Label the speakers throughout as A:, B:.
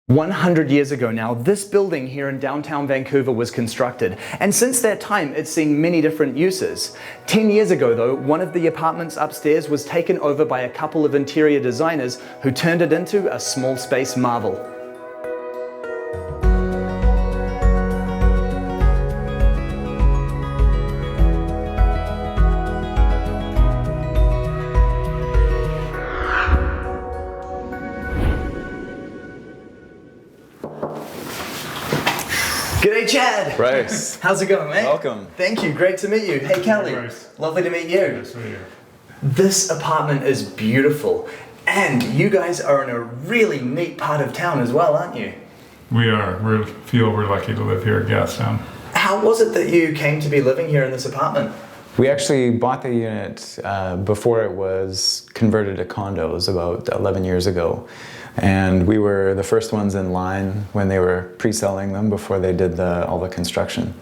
A: 100 years ago now, this building here in downtown Vancouver was constructed, and since that time it's seen many different uses. 10 years ago though, one of the apartments upstairs was taken over by a couple of interior designers who turned it into a small space marvel. G'day, Chad.
B: Bryce.
A: How's it going, mate?
B: Welcome.
A: Thank you. Great to meet you. Hey, Kelly.
C: Hey, Bryce.
A: Lovely to meet you.
C: Nice to meet you.
A: This apartment is beautiful, and you guys are in a really neat part of town as well, aren't you?
C: We are. We feel we're lucky to live here at Gastown.
A: How was it that you came to be living here in this apartment?
B: We actually bought the unit before it was converted to condos about 11 years ago. And we were the first ones in line when they were pre-selling them before they did all the construction.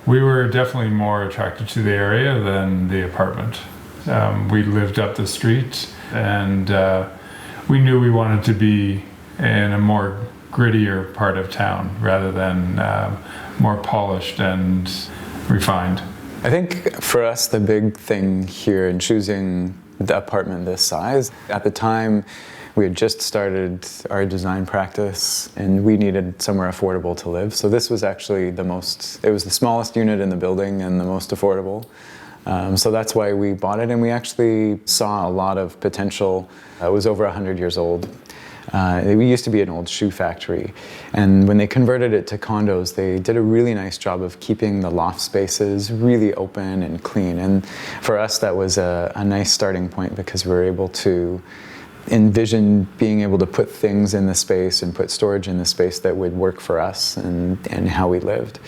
C: We were definitely more attracted to the area than the apartment. We lived up the street, and we knew we wanted to be in a more grittier part of town rather than more polished and refined.
B: I think for us the big thing here in choosing the apartment this size, at the time we had just started our design practice and we needed somewhere affordable to live. So this was actually it was the smallest unit in the building and the most affordable. So that's why we bought it, and we actually saw a lot of potential. It was over 100 years old. We used to be an old shoe factory, and when they converted it to condos, they did a really nice job of keeping the loft spaces really open and clean. And for us, that was a nice starting point because we were able to envision being able to put things in the space and put storage in the space that would work for us and how we lived.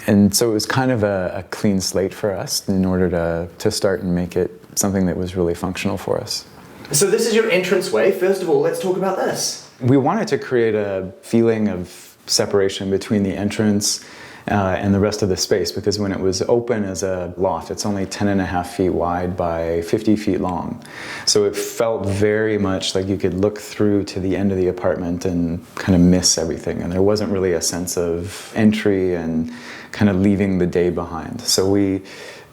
B: And so it was kind of a clean slate for us in order to start and make it something that was really functional for us.
A: So this is your entranceway. First of all, let's talk about this.
B: We wanted to create a feeling of separation between the entrance and the rest of the space, because when it was open as a loft, it's only 10.5 feet wide by 50 feet long. So it felt very much like you could look through to the end of the apartment and kind of miss everything. And there wasn't really a sense of entry and kind of leaving the day behind. So we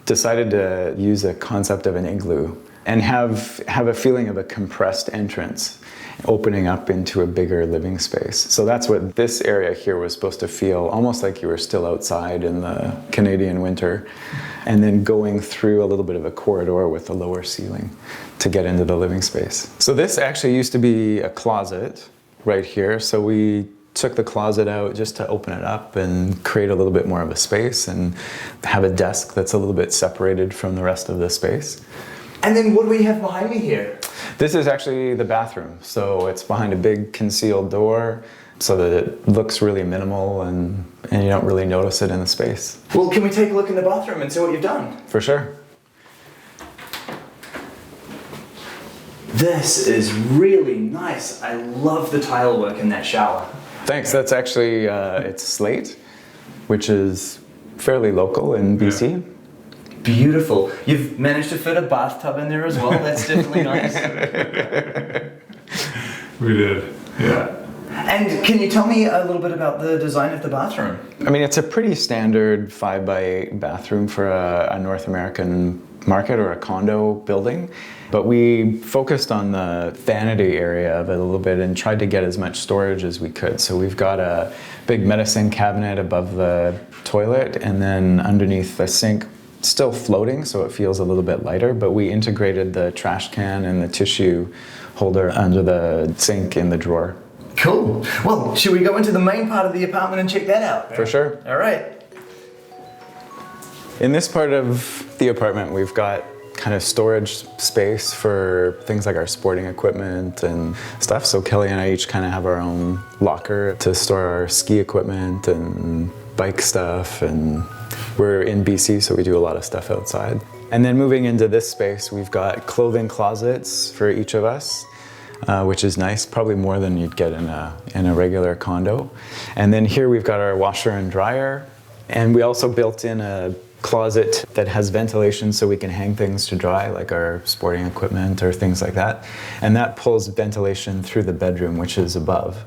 B: decided to use a concept of an igloo and have a feeling of a compressed entrance opening up into a bigger living space. So that's what this area here was supposed to feel, almost like you were still outside in the Canadian winter, and then going through a little bit of a corridor with a lower ceiling to get into the living space. So this actually used to be a closet right here. So we took the closet out just to open it up and create a little bit more of a space and have a desk that's a little bit separated from the rest of the space.
A: And then what do we have behind me here?
B: This is actually the bathroom. So it's behind a big concealed door so that it looks really minimal and you don't really notice it in the space.
A: Well, can we take a look in the bathroom and see what you've done?
B: For sure.
A: This is really nice. I love the tile work in that shower.
B: Thanks. That's actually, it's slate, which is fairly local in BC.
C: Yeah.
A: Beautiful. You've managed to fit a bathtub in there as well. That's definitely nice.
C: We did, yeah.
A: And can you tell me a little bit about the design of the bathroom?
B: I mean, it's a pretty standard 5x8 bathroom for a North American market or a condo building. But we focused on the vanity area of it a little bit and tried to get as much storage as we could. So we've got a big medicine cabinet above the toilet, and then underneath the sink, still floating, so it feels a little bit lighter, but we integrated the trash can and the tissue holder under the sink in the drawer.
A: Cool. Well, should we go into the main part of the apartment and check that out?
B: For sure.
A: All right.
B: In this part of the apartment, we've got kind of storage space for things like our sporting equipment and stuff. So Kelly and I each kind of have our own locker to store our ski equipment and bike stuff, and we're in BC, so we do a lot of stuff outside. And then moving into this space, we've got clothing closets for each of us, which is nice, probably more than you'd get in a regular condo. And then here we've got our washer and dryer, and we also built in a closet that has ventilation so we can hang things to dry, like our sporting equipment or things like that. And that pulls ventilation through the bedroom, which is above.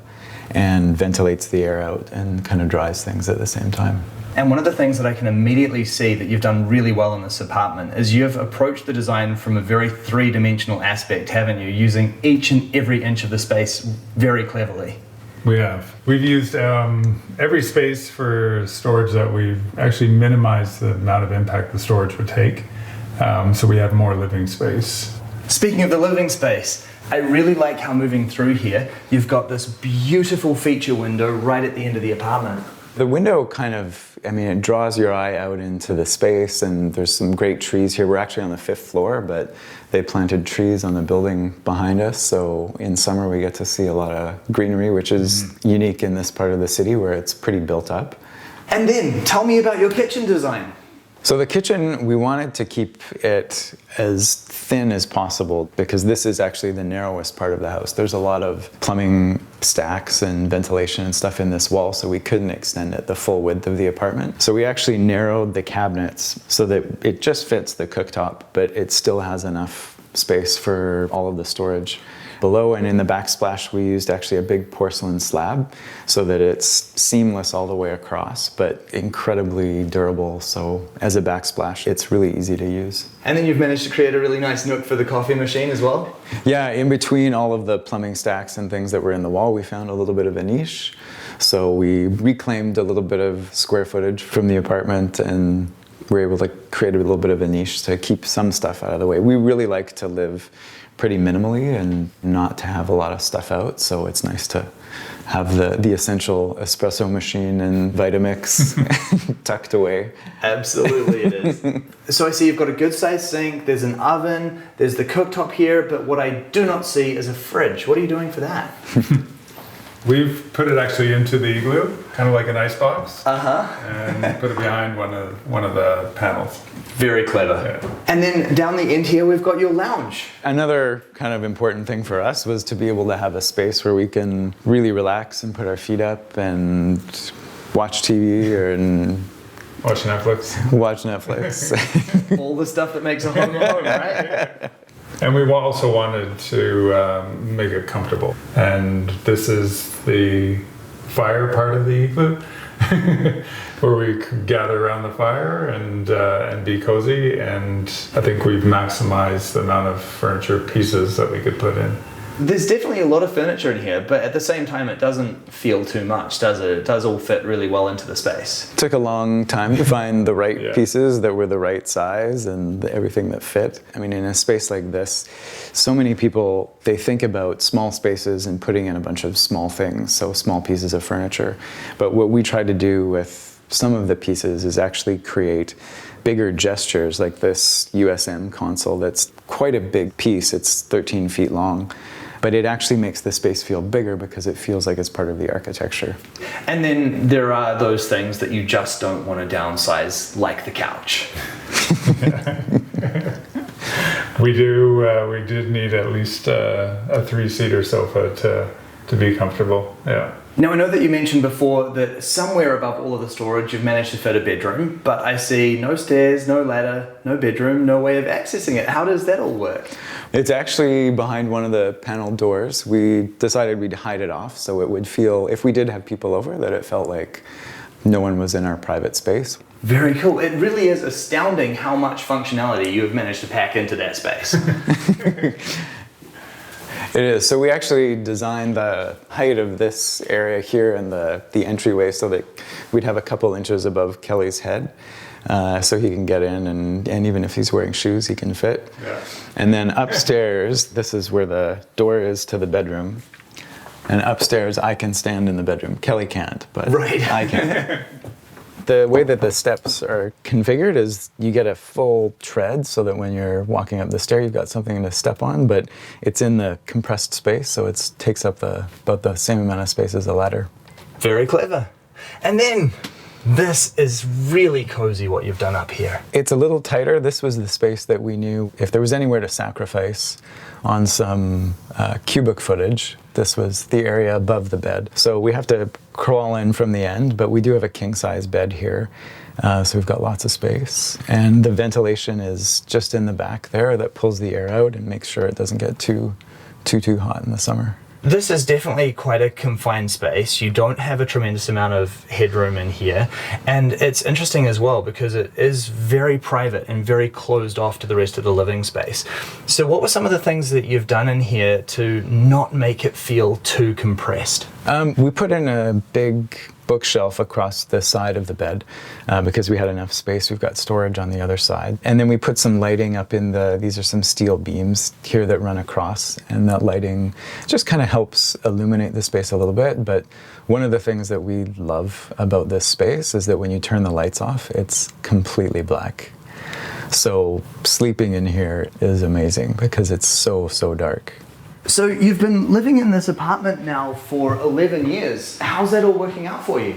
B: and ventilates the air out and kind of dries things at the same time.
A: And one of the things that I can immediately see that you've done really well in this apartment is you've approached the design from a very three-dimensional aspect, haven't you? Using each and every inch of the space very cleverly.
C: We have. We've used every space for storage that we've actually minimized the amount of impact the storage would take. So we have more living space.
A: Speaking of the living space, I really like how moving through here, you've got this beautiful feature window right at the end of the apartment.
B: The window kind of, it draws your eye out into the space, and there's some great trees here. We're actually on the 5th floor, but they planted trees on the building behind us, so in summer we get to see a lot of greenery, which is unique in this part of the city where it's pretty built up.
A: And then, tell me about your kitchen design.
B: So the kitchen, we wanted to keep it as thin as possible because this is actually the narrowest part of the house. There's a lot of plumbing stacks and ventilation and stuff in this wall, so we couldn't extend it the full width of the apartment. So we actually narrowed the cabinets so that it just fits the cooktop, but it still has enough space for all of the storage. Below and in the backsplash, we used actually a big porcelain slab so that it's seamless all the way across, but incredibly durable. So as a backsplash, it's really easy to use.
A: And then you've managed to create a really nice nook for the coffee machine as well?
B: Yeah, in between all of the plumbing stacks and things that were in the wall, we found a little bit of a niche. So we reclaimed a little bit of square footage from the apartment and we're able to create a little bit of a niche to keep some stuff out of the way. We really like to live pretty minimally and not to have a lot of stuff out, so it's nice to have the essential espresso machine and Vitamix tucked away.
A: Absolutely it is. So I see you've got a good sized sink, there's an oven, there's the cooktop here, but what I do not see is a fridge. What are you doing for that?
C: We've put it actually into the igloo, kind of like an ice box,
A: Uh-huh.
C: and put it behind one of the panels.
A: Very clever.
C: Yeah.
A: And then down the end here, we've got your lounge.
B: Another kind of important thing for us was to be able to have a space where we can really relax and put our feet up and watch TV and
C: Watch Netflix.
B: watch Netflix.
A: All the stuff that makes a home a home, right?
C: And we also wanted to make it comfortable. And this is the fire part of the igloo, where we could gather around the fire and be cozy. And I think we've maximized the amount of furniture pieces that we could put in.
A: There's definitely a lot of furniture in here, but at the same time, it doesn't feel too much, does it? It does all fit really well into the space.
B: Took a long time to find the right
C: Yeah.
B: pieces that were the right size and everything that fit. In a space like this, so many people, they think about small spaces and putting in a bunch of small things, so small pieces of furniture. But what we try to do with some of the pieces is actually create bigger gestures, like this USM console that's quite a big piece. It's 13 feet long. But it actually makes the space feel bigger because it feels like it's part of the architecture.
A: And then there are those things that you just don't want to downsize, like the couch.
C: We did need at least a 3-seater sofa to be comfortable. Yeah.
A: Now, I know that you mentioned before that somewhere above all of the storage, you've managed to fit a bedroom, but I see no stairs, no ladder, no bedroom, no way of accessing it. How does that all work?
B: It's actually behind one of the panel doors. We decided we'd hide it off so it would feel, if we did have people over, that it felt like no one was in our private space.
A: Very cool. It really is astounding how much functionality you have managed to pack into that space.
B: It is. So we actually designed the height of this area here and the entryway so that we'd have a couple inches above Kelly's head. So he can get in and even if he's wearing shoes, he can fit.
C: Yeah.
B: And then upstairs, this is where the door is to the bedroom. And upstairs, I can stand in the bedroom. Kelly can't, but
A: Right.
B: I can. The way that the steps are configured is you get a full tread so that when you're walking up the stair, you've got something to step on, but it's in the compressed space, so it takes up about the same amount of space as a ladder.
A: Very clever. And then this is really cozy what you've done up here.
B: It's a little tighter. This was the space that we knew if there was anywhere to sacrifice on some cubic footage, this was the area above the bed. So we have to crawl in from the end, but we do have a king-size bed here. So we've got lots of space. And the ventilation is just in the back there that pulls the air out and makes sure it doesn't get too hot in the summer.
A: This is definitely quite a confined space. You don't have a tremendous amount of headroom in here. And it's interesting as well because it is very private and very closed off to the rest of the living space. So what were some of the things that you've done in here to not make it feel too compressed?
B: We put in a big bookshelf across the side of the bed because we had enough space. We've got storage on the other side. And then we put some lighting up in these are some steel beams here that run across, and that lighting just kind of helps illuminate the space a little bit. But one of the things that we love about this space is that when you turn the lights off, it's completely black. So sleeping in here is amazing because it's so dark.
A: So you've been living in this apartment now for 11 years. How's that all working out for you?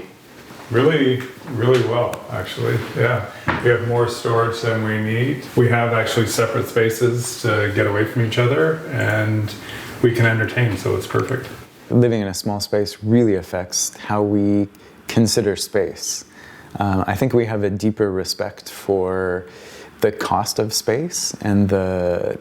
C: Really well, actually. Yeah, we have more storage than we need. We have actually separate spaces to get away from each other, and we can entertain, so it's perfect.
B: Living in a small space really affects how we consider space. I think we have a deeper respect for the cost of space and the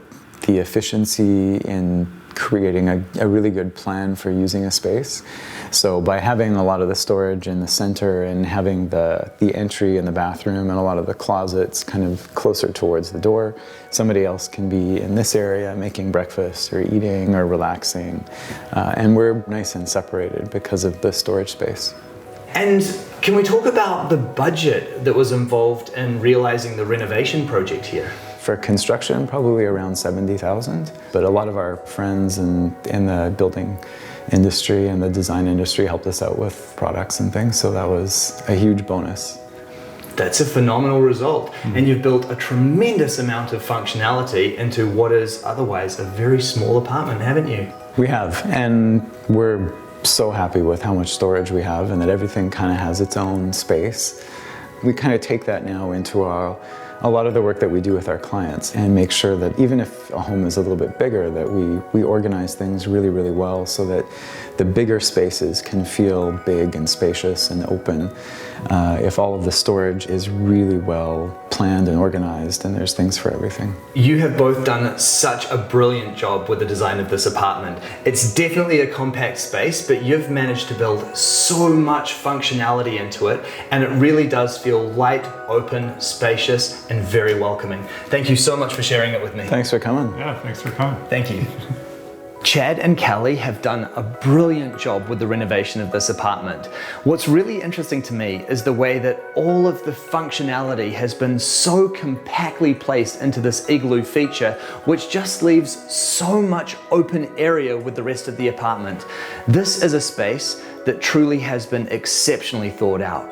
B: efficiency in creating a really good plan for using a space. So by having a lot of the storage in the center and having the entry in the bathroom and a lot of the closets kind of closer towards the door, somebody else can be in this area making breakfast or eating or relaxing. And we're nice and separated because of the storage space.
A: And can we talk about the budget that was involved in realizing the renovation project here?
B: For construction, probably around $70,000. But a lot of our friends in the building industry and the design industry helped us out with products and things, so that was a huge bonus.
A: That's a phenomenal result. And you've built a tremendous amount of functionality into what is otherwise a very small apartment, haven't you?
B: We have, and we're so happy with how much storage we have and that everything kind of has its own space. We kind of take that now into a lot of the work that we do with our clients and make sure that even if a home is a little bit bigger, that we organize things really well so that the bigger spaces can feel big and spacious and open. If all of the storage is really well planned and organized, and there's things for everything.
A: You have both done such a brilliant job with the design of this apartment. It's definitely a compact space, but you've managed to build so much functionality into it, and it really does feel light, open, spacious, and very welcoming. Thank you so much for sharing it with me.
B: Thanks for coming.
C: Yeah, thanks for coming.
A: Thank you. Chad and Callie have done a brilliant job with the renovation of this apartment. What's really interesting to me is the way that all of the functionality has been so compactly placed into this igloo feature, which just leaves so much open area with the rest of the apartment. This is a space that truly has been exceptionally thought out.